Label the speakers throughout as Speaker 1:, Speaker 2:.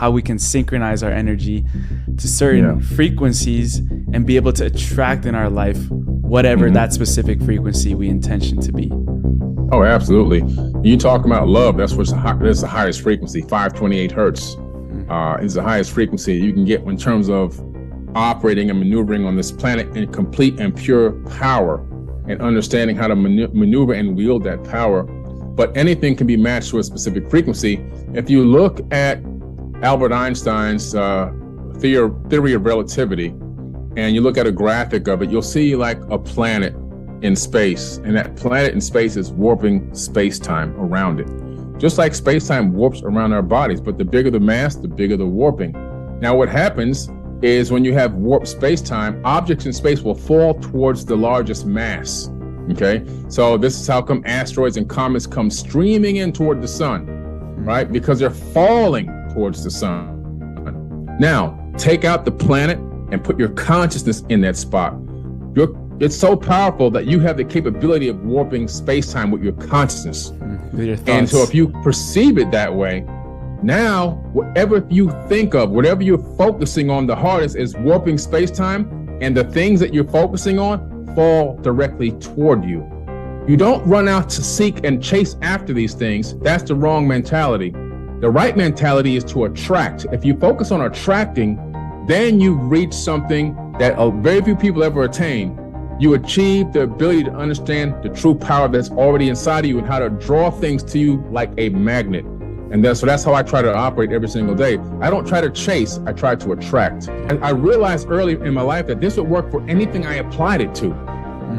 Speaker 1: how we can synchronize our energy to certain frequencies and be able to attract in our life whatever that specific frequency we intention to be.
Speaker 2: Oh, absolutely. You talk about love, that's the highest frequency. 528 hertz is the highest frequency you can get in terms of operating and maneuvering on this planet in complete and pure power, and understanding how to maneuver and wield that power. But anything can be matched to a specific frequency. If you look at Albert Einstein's theory of relativity, and you look at a graphic of it, you'll see like a planet in space, and that planet in space is warping space-time around it. Just like space-time warps around our bodies, but the bigger the mass, the bigger the warping. Now what happens is when you have warped space-time, objects in space will fall towards the largest mass, okay? So this is how come asteroids and comets come streaming in toward the sun, right? Because they're falling towards the sun. Now, take out the planet and put your consciousness in that spot. It's so powerful that you have the capability of warping space-time with your consciousness.
Speaker 1: With your thoughts.
Speaker 2: And so if you perceive it that way, now whatever you think of, whatever you're focusing on the hardest is warping space-time, and the things that you're focusing on fall directly toward you. You don't run out to seek and chase after these things. That's the wrong mentality. The right mentality is to attract. If you focus on attracting, then you reach something that very few people ever attain. You achieve the ability to understand the true power that's already inside of you and how to draw things to you like a magnet. And so that's how I try to operate every single day. I don't try to chase, I try to attract. And I realized early in my life that this would work for anything I applied it to.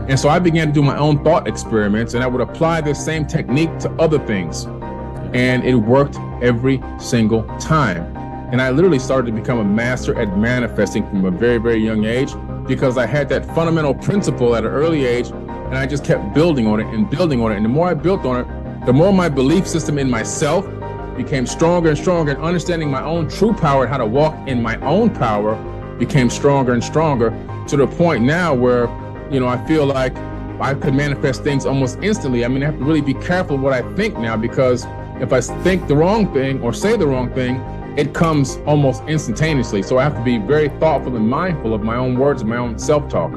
Speaker 2: And so I began to do my own thought experiments, and I would apply this same technique to other things. And it worked every single time. And I literally started to become a master at manifesting from a very, very young age, because I had that fundamental principle at an early age, and I just kept building on it and building on it. And the more I built on it, the more my belief system in myself became stronger and stronger, and understanding my own true power and how to walk in my own power became stronger and stronger, to the point now where, I feel like I could manifest things almost instantly. I mean, I have to really be careful what I think now, because if I think the wrong thing or say the wrong thing, it comes almost instantaneously. So I have to be very thoughtful and mindful of my own words and my own self-talk.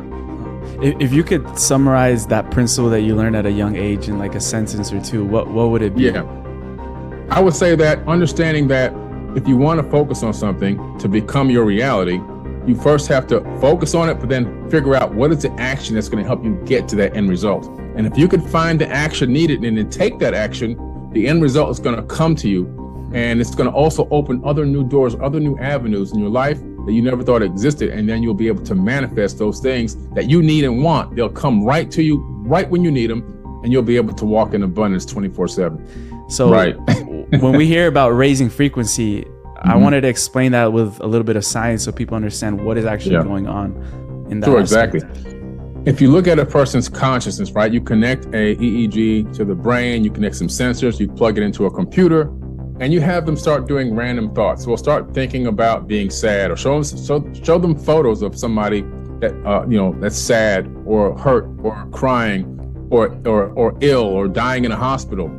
Speaker 1: If you could summarize that principle that you learned at a young age in like a sentence or two, what would it be?
Speaker 2: Yeah, I would say that understanding that if you want to focus on something to become your reality, you first have to focus on it, but then figure out what is the action that's going to help you get to that end result. And if you can find the action needed and then take that action, the end result is going to come to you. And it's going to also open other new doors, other new avenues in your life that you never thought existed. And then you'll be able to manifest those things that you need and want. They'll come right to you, right when you need them, and you'll be able to walk in abundance 24/7.
Speaker 1: So right. When we hear about raising frequency, I wanted to explain that with a little bit of science so people understand what is actually going on in that aspect.
Speaker 2: Exactly. If you look at a person's consciousness, right, you connect a EEG to the brain, you connect some sensors, you plug it into a computer, and you have them start doing random thoughts. We'll start thinking about being sad, or show them photos of somebody that that's sad or hurt or crying or ill or dying in a hospital.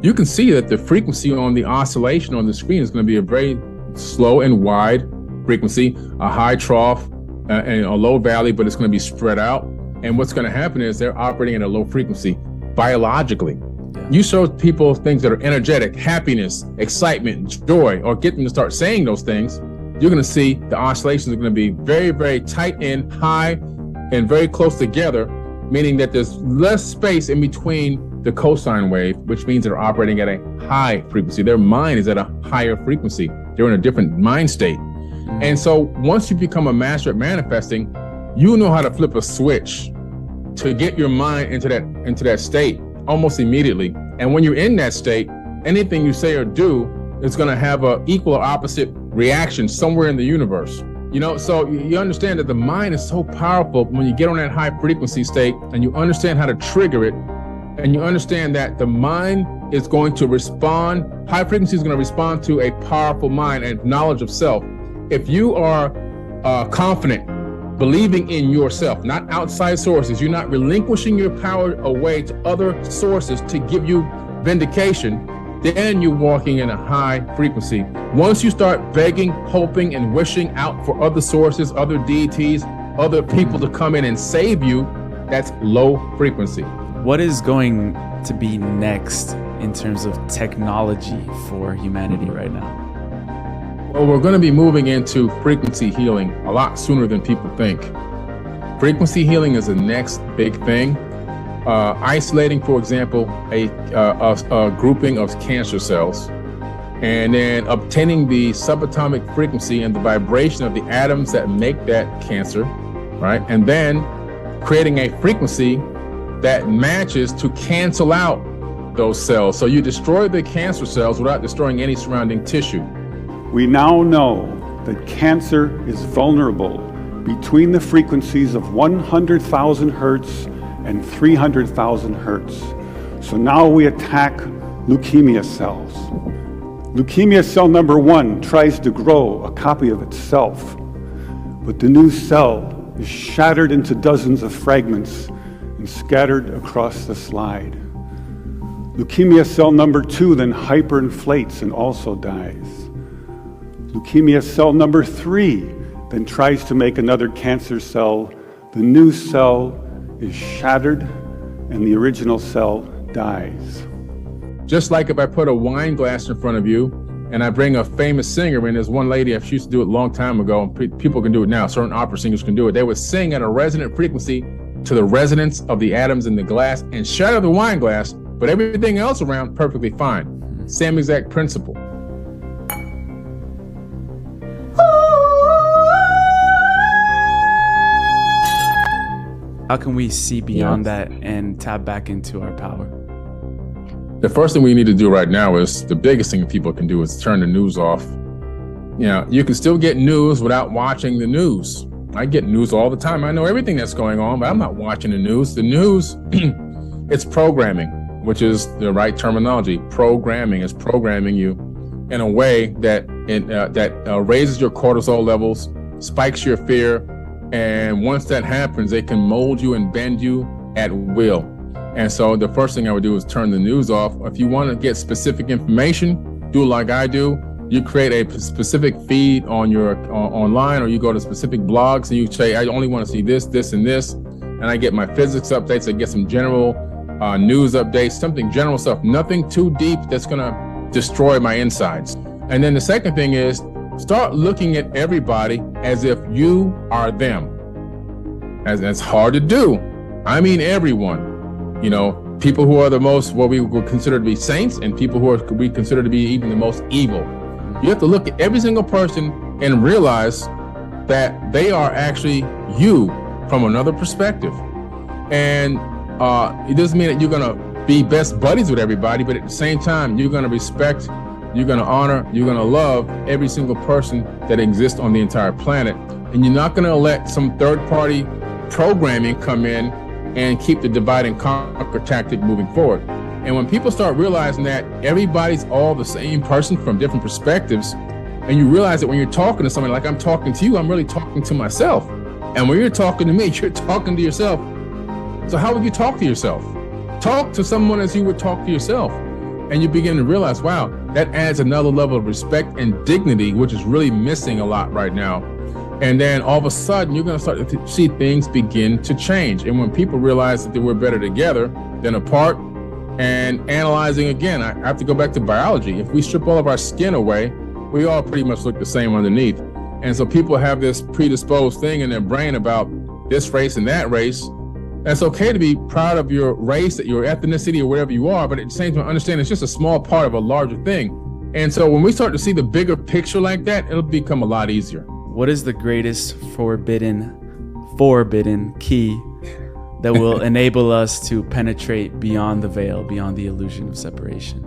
Speaker 2: You can see that the frequency on the oscillation on the screen is going to be a very slow and wide frequency, a high trough and a low valley, but it's going to be spread out. And what's going to happen is they're operating at a low frequency biologically. You show people things that are energetic, happiness, excitement, joy, or get them to start saying those things, you're going to see the oscillations are going to be very, very tight and high and very close together, meaning that there's less space in between the cosine wave, which means they're operating at a high frequency. Their mind is at a higher frequency. They're in a different mind state. And so once you become a master at manifesting, you know how to flip a switch to get your mind into that state almost immediately. And when you're in that state, anything you say or do is going to have an equal or opposite reaction somewhere in the universe. So you understand that the mind is so powerful when you get on that high frequency state and you understand how to trigger it, and you understand that the mind is going to respond, high frequency is going to respond to a powerful mind and knowledge of self. If you are confident, believing in yourself, not outside sources, you're not relinquishing your power away to other sources to give you vindication, then you're walking in a high frequency. Once you start begging, hoping, and wishing out for other sources, other deities, other people to come in and save you, that's low frequency.
Speaker 1: What is going to be next in terms of technology for humanity right now?
Speaker 2: Well, we're going to be moving into frequency healing a lot sooner than people think. Frequency healing is the next big thing. Isolating, for example, a grouping of cancer cells, and then obtaining the subatomic frequency and the vibration of the atoms that make that cancer, right? And then creating a frequency that matches to cancel out those cells. So you destroy the cancer cells without destroying any surrounding tissue.
Speaker 3: We now know that cancer is vulnerable between the frequencies of 100,000 hertz and 300,000 hertz. So now we attack leukemia cells. Leukemia cell number 1 tries to grow a copy of itself, but the new cell is shattered into dozens of fragments and scattered across the slide. Leukemia cell number 2 then hyperinflates and also dies. Leukemia cell number 3 then tries to make another cancer cell. The new cell is shattered and the original cell dies.
Speaker 2: Just like if I put a wine glass in front of you and I bring a famous singer in, there's one lady, she used to do it a long time ago, and people can do it now, certain opera singers can do it. They would sing at a resonant frequency to the resonance of the atoms in the glass and shatter the wine glass, but everything else around perfectly fine. Same exact principle.
Speaker 1: How can we see beyond that and tap back into our power?
Speaker 2: The first thing we need to do right now is, the biggest thing people can do is turn the news off. You know, you can still get news without watching the news. I get news all the time. I know everything that's going on, but I'm not watching the news. The news, it's programming, which is the right terminology. Programming is programming you in a way that raises your cortisol levels, spikes your fear, and once that happens, they can mold you and bend you at will. And so the first thing I would do is turn the news off. If you want to get specific information, do like I do. You create a specific feed on your online, or you go to specific blogs and you say, I only want to see this, this, and this. And I get my physics updates. I get some general news updates, something general stuff, nothing too deep that's going to destroy my insides. And then the second thing is, start looking at everybody as if you are them. As that's hard to do. I mean, everyone, you know, people who are the most, what we would consider to be saints, and people who we consider to be even the most evil. You have to look at every single person and realize that they are actually you from another perspective. And it doesn't mean that you're going to be best buddies with everybody, but at the same time, you're going to respect, you're going to honor, you're going to love every single person that exists on the entire planet. And you're not going to let some third-party programming come in and keep the divide and conquer tactic moving forward. And when people start realizing that everybody's all the same person from different perspectives, and you realize that when you're talking to somebody, like I'm talking to you, I'm really talking to myself. And when you're talking to me, you're talking to yourself. So how would you talk to yourself? Talk to someone as you would talk to yourself. And you begin to realize, wow, that adds another level of respect and dignity, which is really missing a lot right now. And then all of a sudden, you're going to start to see things begin to change. And when people realize that we're better together than apart, and analyzing again, I have to go back to biology. If we strip all of our skin away, we all pretty much look the same underneath. And so people have this predisposed thing in their brain about this race and that race. And it's okay to be proud of your race, your ethnicity, or whatever you are, but at the same time, understand it's just a small part of a larger thing. And so when we start to see the bigger picture like that, it'll become a lot easier.
Speaker 1: What is the greatest forbidden key that will enable us to penetrate beyond the veil, beyond the illusion of separation?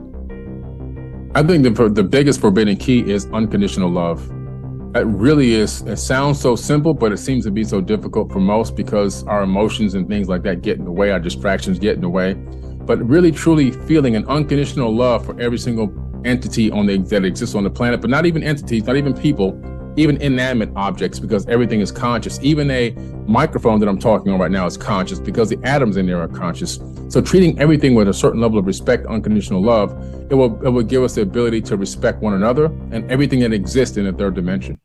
Speaker 2: I think the biggest forbidden key is unconditional love. It really is. It sounds so simple, but it seems to be so difficult for most because our emotions and things like that get in the way, our distractions get in the way. But really, truly feeling an unconditional love for every single entity that exists on the planet, but not even entities, not even people, even inanimate objects, because everything is conscious. Even a microphone that I'm talking on right now is conscious because the atoms in there are conscious. So treating everything with a certain level of respect, unconditional love, it will give us the ability to respect one another and everything that exists in the third dimension.